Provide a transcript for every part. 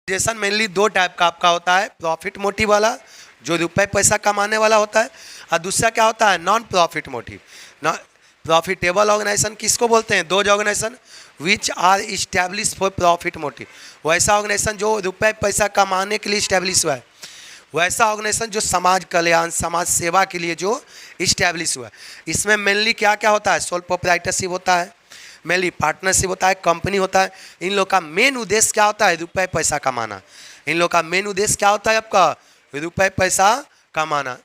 Organisation mainly दो type का आपका होता है, प्रॉफिट मोटिव वाला जो रुपए पैसा कमाने वाला होता है, और दूसरा क्या होता है non profit motive. Non profitable organisation किसको बोलते हैं? दो organisation which are establish for profit motive, वैसा ऑर्गेनाइजेशन जो रुपए पैसा कमाने के लिए इस्टेब्लिश हुआ है, वैसा ऑर्गेनाइजेशन जो समाज कल्याण समाज सेवा के लिए जो इस्टेब्लिश हुआ है। इसमें मेनली क्या क्या होता है? सोल प्रोप्राइटरशिप होता है, मेनली पार्टनरशिप होता है, कंपनी होता है। इन लोग का मेन उद्देश्य क्या होता है? रुपए पैसा कमाना। इन लोग का मेन उद्देश्य क्या होता है? आपका रुपए पैसा कमाना।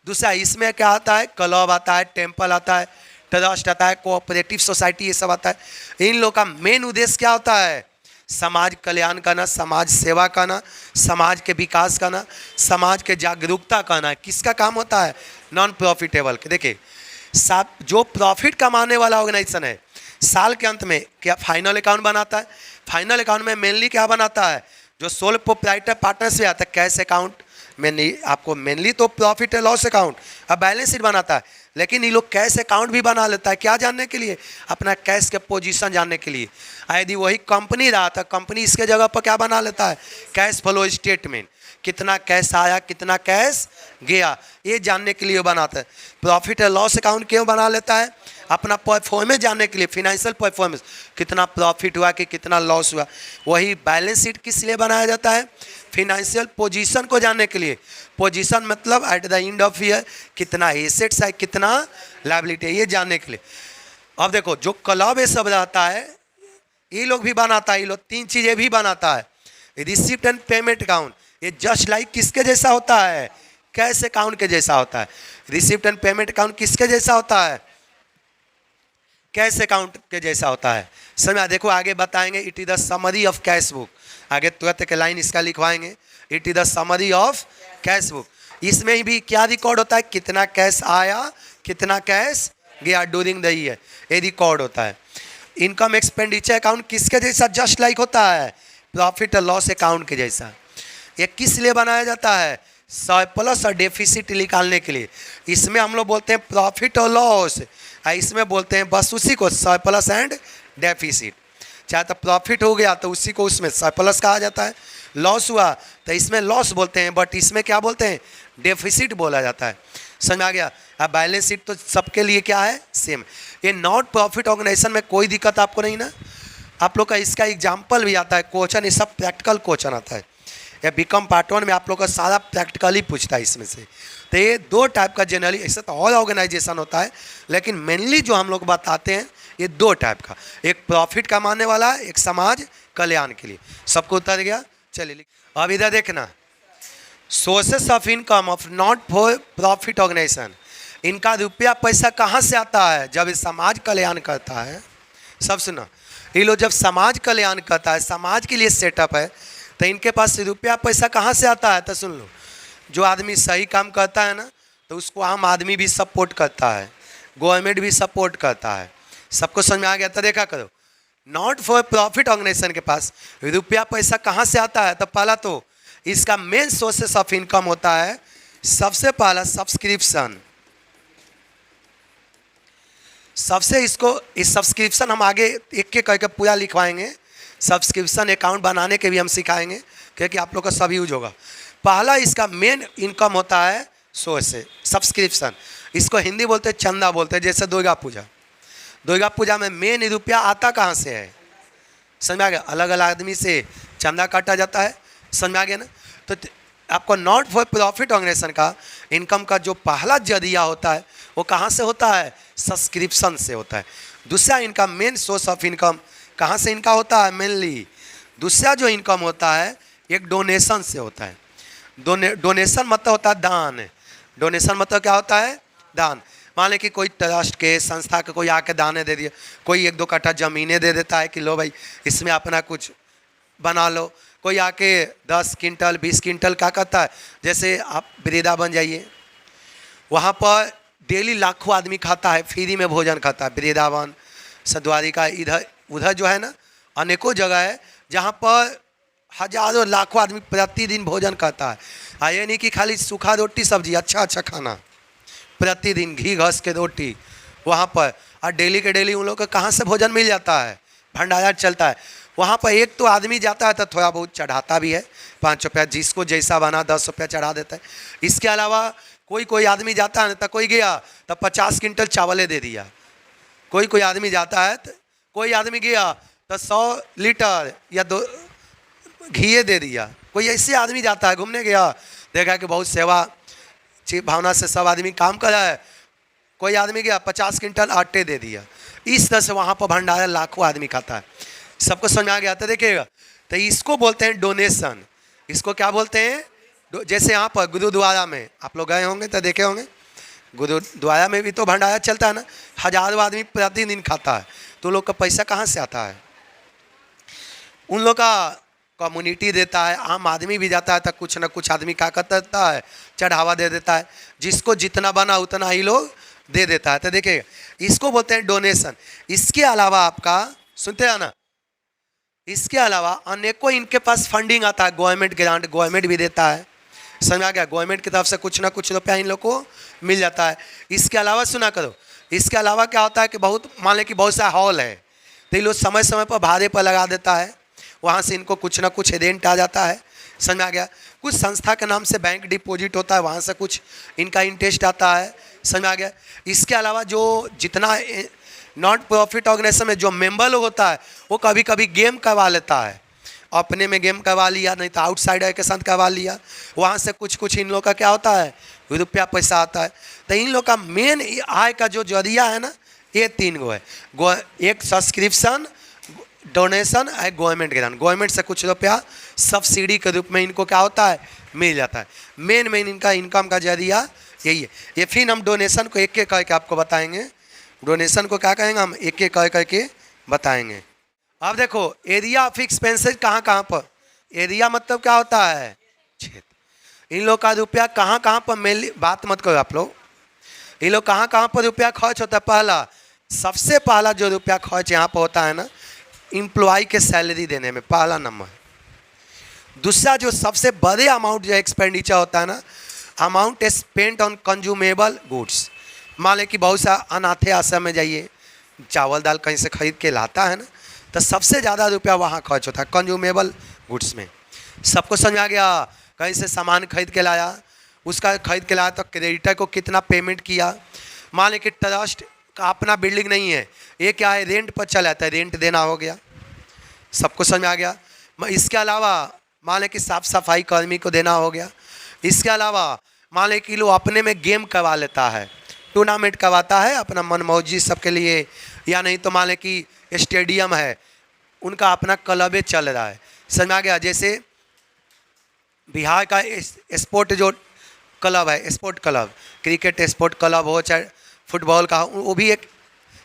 दूसरा इसमें क्या आता है? क्लब आता है, टेम्पल आता है, ट्रस्ट आता है, कोऑपरेटिव सोसाइटी, ये सब आता है। इन लोग का मेन उद्देश्य क्या होता है? समाज कल्याण करना, समाज सेवा करना, समाज के विकास करना, समाज के जागरूकता करना। किसका काम होता है? नॉन प्रॉफिटेबल के। देखिए जो प्रॉफिट कमाने वाला ऑर्गेनाइजेशन है साल के अंत में क्या फाइनल अकाउंट बनाता है? फाइनल अकाउंट में मेनली क्या बनाता है? जो सोल प्रोप्राइटर पार्टनर से आता है कैश अकाउंट, मेनली आपको मेनली तो प्रॉफिट एंड लॉस अकाउंट अब बैलेंस शीट बनाता है, लेकिन ये लोग कैश अकाउंट भी बना लेता है। क्या जानने के लिए? अपना कैश के पोजीशन जानने के लिए। यदि वही कंपनी रहा था, कंपनी इसके जगह पर क्या बना लेता है? कैश फ्लो स्टेटमेंट, कितना कैश आया कितना कैश गया, ये जानने के लिए बनाता है। प्रॉफिट एंड लॉस अकाउंट क्यों बना लेता है? अपना परफॉर्मेंस जानने के लिए, फिनेंशियल परफॉर्मेंस, कितना प्रॉफिट हुआ कि कितना लॉस हुआ। वही बैलेंस शीट किस लिए बनाया जाता है? फिनेंशियल पोजीशन को जानने के लिए। पोजीशन मतलब at the end of year कितना एसेट्स है कितना लायबिलिटी है, ये जानने के लिए। अब देखो जो क्लब ये सब रहता है ये लोग भी बनाता है, ये लोग तीन चीज़ें भी बनाता है। रिसिप्ट एंड पेमेंट अकाउंट, ये जस्ट लाइक किसके जैसा होता है? कैश अकाउंट के जैसा होता है। रिसिप्ट एंड पेमेंट अकाउंट किसके जैसा होता है? कैश अकाउंट के जैसा होता है। समझा? देखो आगे बताएंगे, it is the summary of cash book. आगे तुरंत एक लाइन इसका लिखवाएंगे, it is the summary of cash book. इसमें भी क्या रिकॉर्ड होता है? कितना कैश आया कितना कैश गया ड्यूरिंग द ईयर, ये रिकॉर्ड होता है। इनकम एक्सपेंडिचर अकाउंट किसके जैसा? जस्ट लाइक होता है प्रॉफिट और लॉस अकाउंट के जैसा। ये किस लिए बनाया जाता है? सरप्लस और डेफिसिट निकालने के लिए। इसमें हम लोग बोलते हैं प्रॉफिट और लॉस, इसमें बोलते हैं बस उसी को सरप्लस एंड डेफिसिट। चाहे तो प्रॉफिट हो गया तो उसी को उसमें सरप्लस कहा जाता है, लॉस हुआ तो इसमें लॉस बोलते हैं, बट इसमें क्या बोलते हैं? डेफिसिट बोला जाता है। समझ आ गया? अब बैलेंस शीट तो सबके लिए क्या है? सेम। ये नॉट प्रॉफिट ऑर्गेनाइजेशन में कोई दिक्कत आपको नहीं ना। आप लोग का इसका एग्जाम्पल भी आता है, क्वेश्चन, ये सब प्रैक्टिकल क्वेश्चन आता है। या बीकॉम पार्ट 1 में आप लोग का सारा प्रैक्टिकली पूछता है इसमें से। तो ये दो टाइप का जनरली, ऐसा तो और ऑर्गेनाइजेशन होता है, लेकिन मेनली जो हम लोग बताते हैं ये दो टाइप का, एक प्रॉफिट कमाने वाला, एक समाज कल्याण के लिए। सबको उतर गया? चलिए अब इधर देखना, sources of income of not for profit organisation. इनका रुपया पैसा कहाँ से आता है? जब ये समाज कल्याण करता है। सब सुना, ये लोग जब समाज कल्याण करता है, समाज के लिए सेटअप है, तो इनके पास रुपया पैसा कहाँ से आता है? तो सुन लो, जो आदमी सही काम करता है ना तो उसको आम आदमी भी सपोर्ट करता है, गवर्नमेंट भी सपोर्ट करता है। सबको समझ में आ गया? तो देखा करो, नॉट फॉर प्रॉफिट ऑर्गेनाइजेशन के पास रुपया पैसा कहाँ से आता है? तो पहला तो इसका मेन सोर्सेस ऑफ इनकम होता है, सबसे पहला सब्सक्रिप्शन। सबसे इसको इस सब्सक्रिप्शन हम आगे एक एक करके पूरा लिखवाएंगे। सब्सक्रिप्शन अकाउंट बनाने के भी हम सिखाएंगे, क्योंकि आप लोग का सब यूज होगा। पहला इसका मेन इनकम होता है सोर्स है सब्सक्रिप्शन। इसको हिंदी बोलते हैं चंदा बोलते हैं। जैसे दुर्गा पूजा, दुर्गा पूजा में मेन रुपया आता कहाँ से है? समझ आ गया? अलग अलग आदमी से चंदा काटा जाता है। समझ आ गया ना? तो आपको नॉट फॉर प्रॉफिट ऑर्गेनाइजेशन का इनकम का जो पहला जरिया होता है वो कहाँ से होता है? सब्सक्रिप्शन से होता है। दूसरा इनका मेन सोर्स ऑफ इनकम कहाँ से इनका होता है? मेनली दूसरा जो इनकम होता है एक डोनेशन से होता है। डोनेशन मतलब होता है दान। डोनेशन मतलब क्या होता है? दान। मान लें कि कोई ट्रस्ट के संस्था के कोई आके दाने दे दिया, कोई 1-2 कट्ठा ज़मीनें दे देता है कि लो भाई इसमें अपना कुछ बना लो। कोई आके 10 क्विंटल 20 क्विंटल क्या करता है? जैसे आप वृंदावन जाइए, वहाँ पर डेली लाखों आदमी खाता है, फ्री में भोजन खाता है। वृंदावन, द्वारिका, इधर उधर जो है ना अनेकों जगह है जहाँ पर हजारों लाखों आदमी प्रतिदिन भोजन करता है। ये नहीं कि खाली सूखा रोटी सब्जी, अच्छा अच्छा खाना प्रतिदिन, घी घस के रोटी वहाँ पर, और डेली के डेली उन लोग को कहाँ से भोजन मिल जाता है? भंडारा चलता है। वहाँ पर एक तो आदमी जाता है तो थोड़ा बहुत चढ़ाता भी है, 5 रुपया, जिसको जैसा बना 10 रुपया चढ़ा देता है। इसके अलावा कोई कोई आदमी जाता है तो कोई गया तो 50 क्विंटल चावले दे दिया। कोई कोई आदमी जाता है तो कोई आदमी गया तो 100 लीटर या 2 घी दे दिया। कोई ऐसे आदमी जाता है, घूमने गया, देखा कि बहुत सेवा भावना से सब आदमी काम कर रहा है, कोई आदमी गया 50 क्विंटल आटे दे दिया। इस तरह से वहाँ पर भंडारा लाखों आदमी खाता है। सबको समझ आ गया तो देखिएगा, तो इसको बोलते हैं डोनेशन। इसको क्या बोलते हैं? जैसे यहाँ पर गुरुद्वारा में आप लोग गए होंगे तो देखे होंगे, गुरुद्वारा में भी तो भंडारा चलता है ना, हजारों आदमी प्रतिदिन खाता है, तो लोग का पैसा कहाँ से आता है? उन लोग का कम्युनिटी देता है, आम आदमी भी जाता है तो कुछ ना कुछ आदमी क्या करता है, चढ़ावा दे देता है, जिसको जितना बना उतना ही लोग दे देता है। तो देखिए इसको बोलते हैं डोनेशन। इसके अलावा आपका सुनते हैं ना, इसके अलावा अनेकों इनके पास फंडिंग आता है, गवर्नमेंट ग्रांट, गवर्नमेंट भी देता है, समझ आ गया, गवर्नमेंट की तरफ से कुछ ना कुछ रुपया इन लोग को मिल जाता है। इसके अलावा सुना करो, इसके अलावा क्या होता है कि बहुत मान लें कि बहुत सा हॉल है तो ये लोग समय समय पर भाड़े पर लगा देता है, वहाँ से इनको कुछ ना कुछ रेंट आ जाता है, समझ आ गया। कुछ संस्था के नाम से बैंक डिपॉजिट होता है, वहाँ से कुछ इनका इंटरेस्ट आता है, समझ आ गया। इसके अलावा जो जितना नॉन प्रॉफिट ऑर्गेनाइजेशन में जो मेंबर लोग होता है वो कभी कभी गेम करवा लेता है, अपने में गेम करवा लिया, नहीं तो आउटसाइडर के साथ करवा लिया, वहाँ से कुछ कुछ इन लोग का क्या होता है, रुपया पैसा आता है। तो इन लोग का मेन आय का जो जरिया है ना, ये 3 गो है, एक सब्सक्रिप्शन, डोनेशन है, गवर्नमेंट ग्रांट, गवर्नमेंट से कुछ रुपया सब्सिडी के रूप में इनको क्या होता है, मिल जाता है। मेन इनका इनकम का जरिया यही है। ये फिर हम डोनेशन को एक एक करके आपको बताएंगे, डोनेशन को क्या कहेंगे हम, एक एक करके बताएंगे। अब देखो एरिया ऑफ एक्सपेंसेस कहाँ कहाँ पर, एरिया मतलब क्या होता है, क्षेत्र। इन लोग का रुपया कहाँ कहाँ पर मेनली, बात मत करो आप लोग, इन लोग कहाँ कहाँ पर रुपया खर्च होता है। पहला, सबसे पहला जो रुपया खर्च यहाँ पर होता है ना, एम्प्लॉय के सैलरी देने में पहला नंबर। दूसरा जो सबसे बड़े अमाउंट जो एक्सपेंडिचर होता है ना, amount spent on consumable goods. मान लें कि बहुत सा अनाथे आश्रम में जाइए, चावल दाल कहीं से खरीद के लाता है ना, तो सबसे ज़्यादा रुपया वहाँ खर्च होता है कंज्यूमेबल गुड्स में। सबको समझ आ गया, कहीं से सामान खरीद के लाया, उसका खरीद के लाया तो क्रेडिटर को कितना पेमेंट किया। मान लें कि ट्रस्ट का अपना बिल्डिंग नहीं है, ये क्या है, रेंट पर चला जाता है, रेंट देना हो गया। सबको समझ आ गया। इसके अलावा मान लें कि साफ सफाई कर्मी को देना हो गया। इसके अलावा मान लें कि लोग अपने में गेम करवा लेता है, टूर्नामेंट करवाता है अपना मनमौजी सबके लिए, या नहीं तो मान लें कि स्टेडियम है, उनका अपना क्लबे चल रहा है, समझ आ गया। जैसे बिहार का स्पोर्ट जो क्लब है, sport club, cricket sport club हो चाहे फुटबॉल का, वो भी एक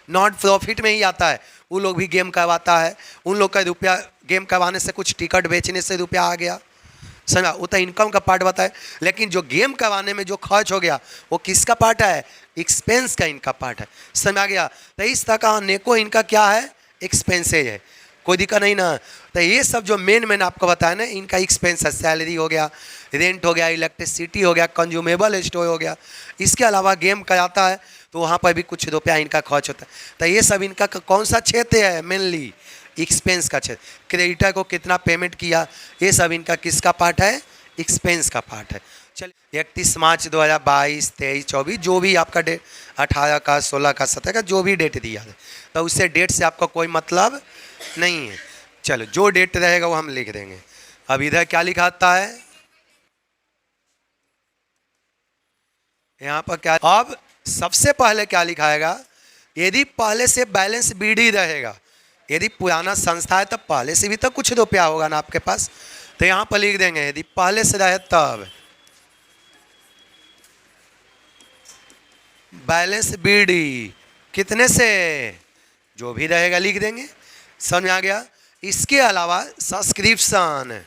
नॉन प्रॉफिट में ही आता है, वो लोग भी गेम करवाता है। उन लोग का रुपया गेम करवाने से, कुछ टिकट बेचने से रुपया आ गया, समझा, वो तो इनकम का पार्ट बताए। लेकिन जो गेम करवाने में जो खर्च हो गया वो किसका पार्ट है, एक्सपेंस का इनका पार्ट है, समझ आ गया। तो इस तरह का अनेकों इनका क्या है, एक्सपेंसेज है, कोई दिक्कत नहीं ना। तो ये सब जो मेन आपको बताया ना, इनका एक्सपेंस है, सैलरी हो गया, रेंट हो गया, इलेक्ट्रिसिटी हो गया, कंज्यूमेबल स्टोर हो गया। इसके अलावा गेम कराता है तो वहाँ पर भी कुछ रुपया इनका खर्च होता है। तो ये सब इनका कौन सा क्षेत्र है, मेनली एक्सपेंस का क्षेत्र। क्रेडिटर को कितना पेमेंट किया, ये सब इनका किसका पार्ट है, एक्सपेंस का पार्ट है। चलिए 31 मार्च 2022, 23, 24 जो भी आपका डेट, 18 का, 16 का, 17 का, जो भी डेट दिया है, तो उससे डेट से आपका कोई मतलब नहीं है। चलो जो डेट रहेगा वो हम लिख देंगे। अब इधर क्या लिखा आता है, यहाँ पर क्या, अब सबसे पहले क्या लिखाएगा, यदि पहले से बैलेंस बीडी रहेगा, यदि पुराना संस्था है तब पहले से भी तो कुछ रुपया होगा ना आपके पास, तो यहाँ पर लिख देंगे यदि पहले से रहे तब बैलेंस बीडी कितने से, जो भी रहेगा लिख देंगे, समझ आ गया। इसके अलावा सब्सक्रिप्शन,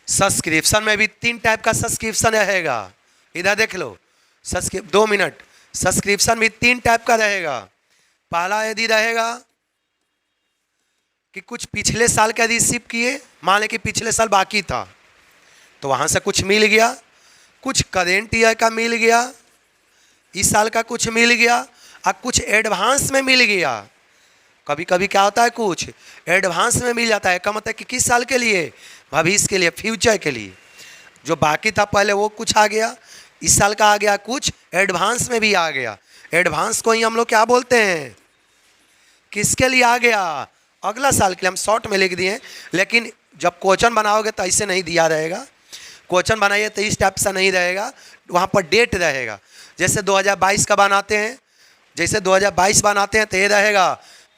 सब्सक्रिप्शन में भी 3 टाइप का सब्सक्रिप्शन रहेगा, इधर देख लो। 2 मिनट, सब्सक्रिप्शन भी 3 टाइप का रहेगा। पहला यदि रहेगा कि कुछ पिछले साल का रिसीव किए, मान लें कि पिछले साल बाकी था तो वहाँ से कुछ मिल गया, कुछ करेंट ईयर का मिल गया, इस साल का कुछ मिल गया, अब कुछ एडवांस में मिल गया। कभी कभी क्या होता है, कुछ एडवांस में मिल जाता है। का मतलब कि किस साल के लिए, भविष्य के लिए, फ्यूचर के लिए। जो बाकी था पहले वो कुछ आ गया, इस साल का आ गया, कुछ एडवांस में भी आ गया। एडवांस को ही हम लोग क्या बोलते हैं, किसके लिए आ गया, अगला साल के लिए। हम शॉर्ट में लिख दिए, लेकिन जब क्वेश्चन बनाओगे तो ऐसे नहीं दिया रहेगा। क्वेश्चन बनाइए तो इस टाइप से नहीं रहेगा, वहाँ पर डेट रहेगा। जैसे 2022 का बनाते हैं, जैसे 2022 बनाते हैं तो ये रहेगा,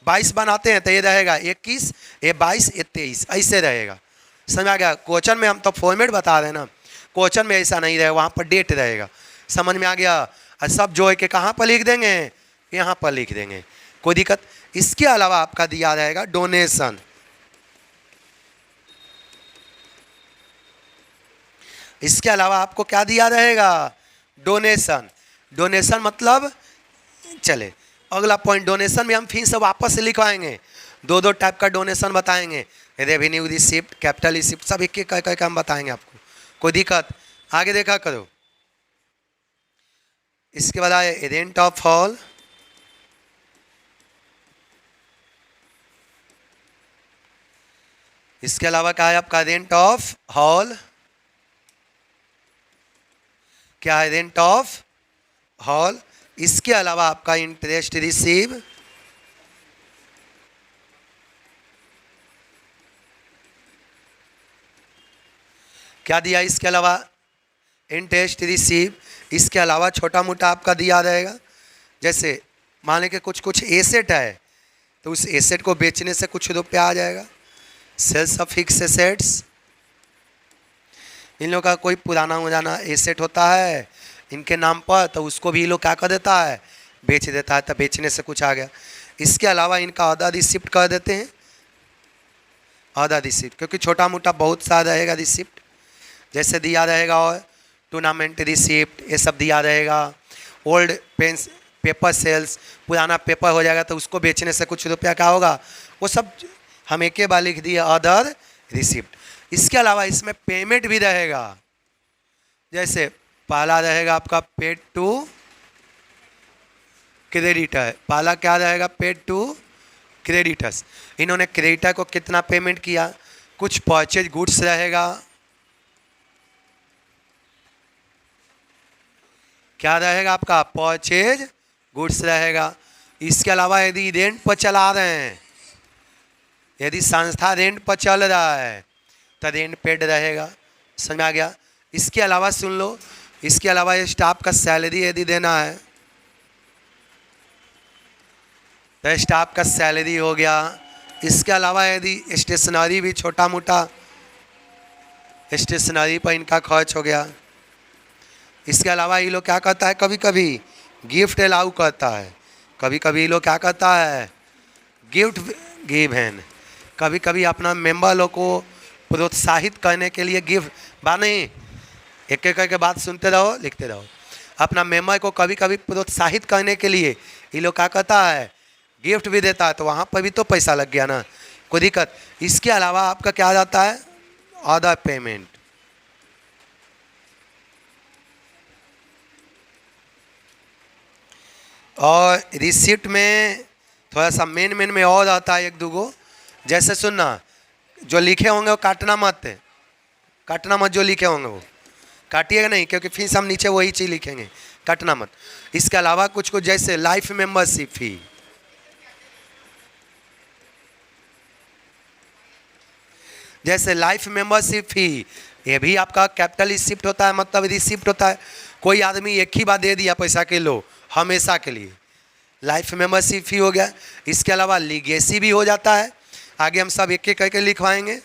22 बनाते हैं तो ये रहेगा 21, ये 22, ये 23, ऐसे रहेगा। समझ आ गया। क्वेश्चन में हम तो फॉर्मेट बता रहे हैं ना, क्वेश्चन में ऐसा नहीं रहेगा, वहाँ पर डेट रहेगा। समझ में आ गया। और सब जो है कि कहाँ पर लिख देंगे, यहाँ पर लिख देंगे, कोई दिक्कत। इसके अलावा आपका दिया रहेगा डोनेशन। इसके अलावा आपको क्या दिया रहेगा, डोनेशन। डोनेशन मतलब, चले अगला पॉइंट, डोनेशन में हम फिर से वापस से लिखवाएंगे। दो दो टाइप का डोनेशन बताएंगे, रेवेन्यू रिसिप्ट, कैपिटल रिसिप्ट, सब एक एक कह हम बताएंगे आपको, कोई दिक्कत। आगे देखा करो। इसके बाद आए रेंट ऑफ हॉल। इसके अलावा क्या है आपका, रेंट ऑफ हॉल। क्या है, रेंट ऑफ हॉल। इसके अलावा आपका इंटरेस्ट रिसीव। क्या दिया इसके अलावा, इंटरेस्ट रिसीव। इसके अलावा छोटा मोटा आपका दिया रहेगा, जैसे मान लें कि कुछ कुछ एसेट है तो उस एसेट को बेचने से कुछ रुपया आ जाएगा, सेल्स ऑफ फिक्स एसेट्स। इन लोगों का कोई पुराना हो जाना एसेट होता है इनके नाम पर, तो उसको भी ये लोग क्या कर देता है, बेच देता है, तो बेचने से कुछ आ गया। इसके अलावा इनका अदर रिसिप्ट कर देते हैं, अदर रिसिप्ट, क्योंकि छोटा मोटा बहुत सारा रहेगा रिसिप्ट। जैसे दिया रहेगा और टूर्नामेंट रिसिप्ट, ये सब दिया रहेगा। ओल्ड पेंस पेपर सेल्स, पुराना पेपर हो जाएगा तो उसको बेचने से कुछ रुपया क्या होगा, वो सब हम एक बार लिख दिए, अदर रिसिप्ट। इसके अलावा इसमें पेमेंट भी रहेगा। जैसे पहला रहेगा आपका पेड टू क्रेडिटर। पहला क्या रहेगा, पेड टू क्रेडिटर्स। इन्होंने क्रेडिटर को कितना पेमेंट किया, कुछ परचेज गुड्स रहेगा। क्या रहेगा आपका, परचेज गुड्स रहेगा। इसके अलावा यदि रेंट पर चला रहे हैं, यदि संस्था रेंट पर चल रहा है तो रेंट पेड रहेगा। समझ आ गया। इसके अलावा सुन लो, इसके अलावा ये स्टाफ का सैलरी यदि देना है तो स्टाफ का सैलरी हो गया। इसके अलावा यदि स्टेशनरी भी, छोटा मोटा स्टेशनरी पर इनका खर्च हो गया। इसके अलावा ये लोग क्या करता है, कभी कभी गिफ्ट अलाउ करता है, कभी कभी ये लोग क्या करता है, गिफ्ट गिवन। कभी कभी अपना मेंबर लोग को प्रोत्साहित करने के लिए गिफ्ट, बाने एक एक के बात सुनते रहो, लिखते रहो। अपना मेंबर को कभी कभी प्रोत्साहित करने के लिए ये लोग क्या करता है, गिफ्ट भी देता है, तो वहाँ पर भी तो पैसा लग गया ना, कोई दिक्कत। इसके अलावा आपका क्या जाता है, अदर पेमेंट। और रिसिप्ट में थोड़ा सा मेन में और आता है एक दो। जैसे सुनना, जो लिखे होंगे वो काटना मत, काटना मत, जो लिखे होंगे वो काटिएगा नहीं, क्योंकि फीस हम नीचे वही चीज़ लिखेंगे, काटना मत। इसके अलावा कुछ कुछ जैसे लाइफ मेंबरशिप फी, जैसे लाइफ मेंबरशिप फी, ये भी आपका कैपिटल रिसिप्ट होता है, मतलब रिसिप्ट होता है। कोई आदमी एक ही बार दे दिया पैसा के लो हमेशा के लिए, लाइफ मेंबरशिप फी हो गया। इसके अलावा लीगेसी भी हो जाता है, आगे हम सब एक एक करके लिखवाएंगे।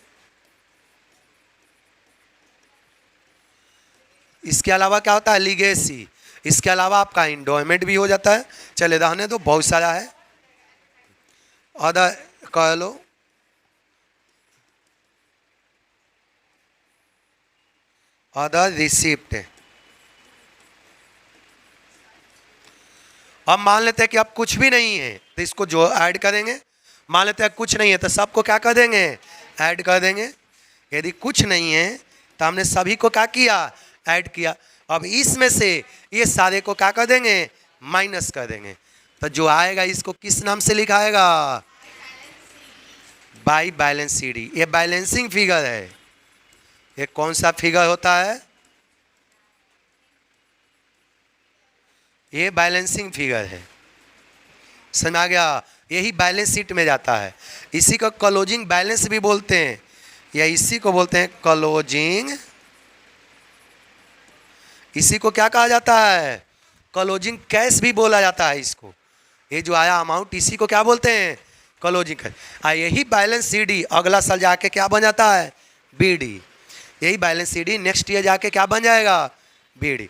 इसके अलावा क्या होता है, लीगेसी। इसके अलावा आपका इंडोमेंट भी हो जाता है। चले रहने दो, बहुत सारा है, अदर कह लो। Other receipt. अब मान लेते हैं कि अब कुछ भी नहीं है तो इसको जो ऐड करेंगे, मान लेते हैं कुछ नहीं है तो सबको क्या कर देंगे, ऐड कर देंगे। यदि कुछ नहीं है तो हमने सभी को क्या किया, ऐड किया। अब इसमें से ये सारे को क्या कर देंगे, माइनस कर देंगे। तो जो आएगा इसको किस नाम से लिखाएगा? By balance CD. ये बैलेंसिंग फिगर है। ये कौन सा फिगर होता है? ये बैलेंसिंग फिगर है। समझ आ गया? यही बैलेंस शीट में जाता है। इसी को क्लोजिंग बैलेंस भी बोलते हैं, या इसी को बोलते हैं क्लोजिंग। इसी को क्या कहा जाता है? क्लोजिंग कैश भी बोला जाता है इसको। ये जो आया अमाउंट, इसी को क्या बोलते हैं? Closing cash. यही बैलेंस सीडी अगला साल जाके क्या बन जाता है? बीडी। यही बैलेंस सीडी नेक्स्ट ईयर जाके क्या बन जाएगा? बीडी।